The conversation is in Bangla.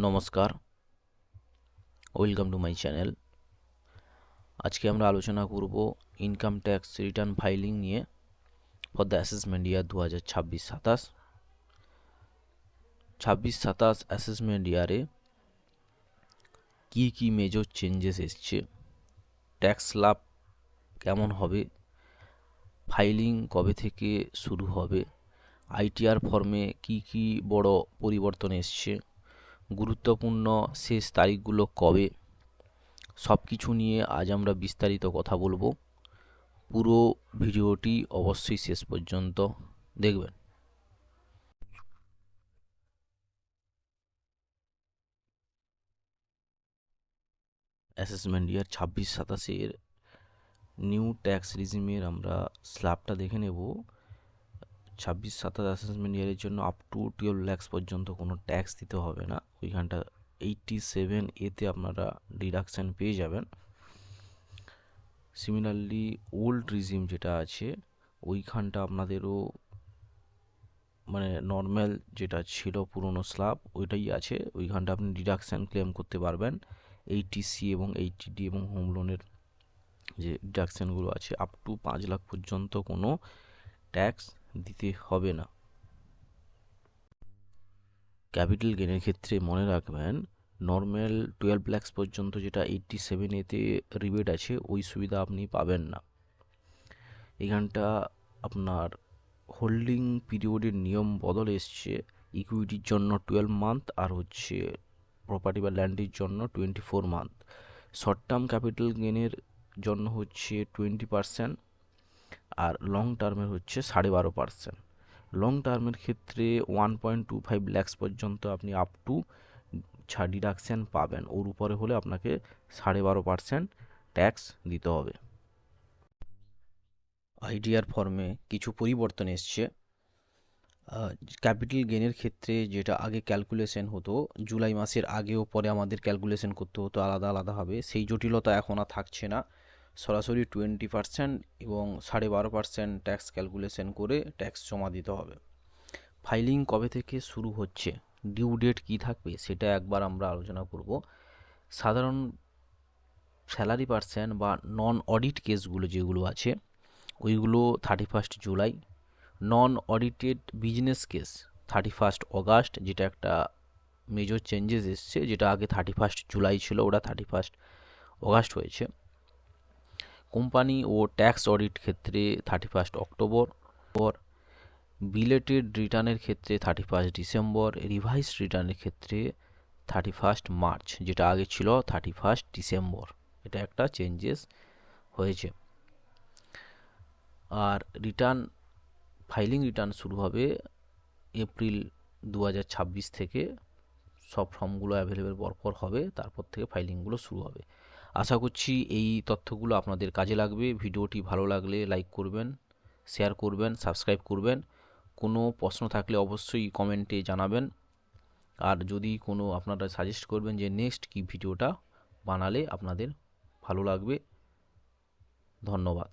নমস্কার, ওয়েলকাম টু মাই চ্যানেল। আজকে আমরা আলোচনা করব ইনকাম ট্যাক্স রিটার্ন ফাইলিং নিয়ে for the assessment year 2026-27। 26-27 assessment ইয়ারে কি মেজর চেঞ্জেস এসছে, ট্যাক্স স্ল্যাব কেমন হবে, ফাইলিং কবে থেকে শুরু হবে, আইটিআর ফর্মে কি বড় পরিবর্তন এসছে, গুরুত্বপূর্ণ শেষ তারিখগুলো কবে, সব কিছু নিয়ে আজ আমরা বিস্তারিত কথা বলবো। পুরো ভিডিওটি অবশ্যই শেষ পর্যন্ত দেখবেন। অ্যাসেসমেন্ট ইয়ার 26-27 নিউ ট্যাক্স রিজিমের আমরা স্ল্যাবটা দেখে নেব। 26-27 অ্যাসেসমেন্ট ইয়ারের জন্য আপ টু 12 লাখ পর্যন্ত কোনো ট্যাক্স দিতে হবে না। ওইখানটা 87A-তে আপনারা ডিডাকশান পেয়ে যাবেন। সিমিলারলি ওল্ড রিজিম যেটা আছে ওইখানটা আপনাদেরও নর্মাল যেটা ছিল পুরনো স্ল্যাব ওইটাই আছে। ওইখানটা আপনি ডিডাকশান ক্লেম করতে পারবেন। 80C এবং 80D এবং হোম লোনের যে ডিডাকশানগুলো আছে আপ টু 5 লাখ পর্যন্ত কোনো ট্যাক্স দিতে হবে না। ক্যাপিটাল গেনের ক্ষেত্রে মনে রাখবেন, নর্মাল 12 লাখ পর্যন্ত যেটা 87A-তে রিবেট আছে ওই সুবিধা আপনি পাবেন না। এখানটা আপনার হোল্ডিং পিরিয়ডের নিয়ম বদল এসছে। ইকুইটির জন্য 12 মান্থ আর হচ্ছে প্রপার্টি বা ল্যান্ডের জন্য 24 মান্থ। শর্ট টার্ম ক্যাপিটাল গেনের জন্য হচ্ছে 20% আর লং টার্মের হচ্ছে 12.5%। লং টার্মের ক্ষেত্রে 1.25 লাখ পর্যন্ত আপনি আপ টু ডিডাকশান পাবেন। ওর উপরে হলে আপনাকে 12.5% ট্যাক্স দিতে হবে। আইডিআর ফর্মে কিছু পরিবর্তন এসছে। ক্যাপিটাল গেনের ক্ষেত্রে যেটা আগে ক্যালকুলেশন হতো, জুলাই মাসের আগে ও পরে আমাদের ক্যালকুলেশন করতে হতো আলাদাভাবে, সেই জটিলতা এখন আর থাকছে না। সরাসরি 20% এবং 12.5% ট্যাক্স ক্যালকুলেশন করে ট্যাক্স জমা দিতে হবে। ফাইলিং কবে থেকে শুরু হচ্ছে, ডিউ ডেট কী থাকবে সেটা একবার আমরা আলোচনা করব। সাধারণ স্যালারি পার্সেন্ট বা নন অডিট কেসগুলো যেগুলো আছে ওইগুলো 31 জুলাই। নন অডিটেড বিজনেস কেস 31 অগাস্ট, যেটা একটা মেজর চেঞ্জেস এসছে। যেটা আগে 31 জুলাই ছিল, ওটা 31 অগাস্ট হয়েছে। কোম্পানি ও ট্যাক্স অডিট ক্ষেত্রে 31 অক্টোবর। বিলেটেড রিটার্নের ক্ষেত্রে 31 ডিসেম্বর। রিভাইস রিটার্নের ক্ষেত্রে 31 মার্চ, যেটা আগে ছিল 31 ডিসেম্বর। এটা একটা চেঞ্জেস হয়েছে। আর ফাইলিং রিটার্ন শুরু হবে এপ্রিল 2026 থেকে। সব ফর্মগুলো অ্যাভেলেবেল পরপর হবে, তারপর থেকে ফাইলিংগুলো শুরু হবে। আশা করছি এই তথ্যগুলো আপনাদের কাজে লাগবে। ভিডিওটি ভালো লাগলে লাইক করবেন, শেয়ার করবেন, সাবস্ক্রাইব করবেন। কোনো প্রশ্ন থাকলে অবশ্যই কমেন্টে জানাবেন। আর যদি কোনো আপনারা সাজেস্ট করবেন যে নেক্সট কি ভিডিওটা বানালে আপনাদের ভালো লাগবে। ধন্যবাদ।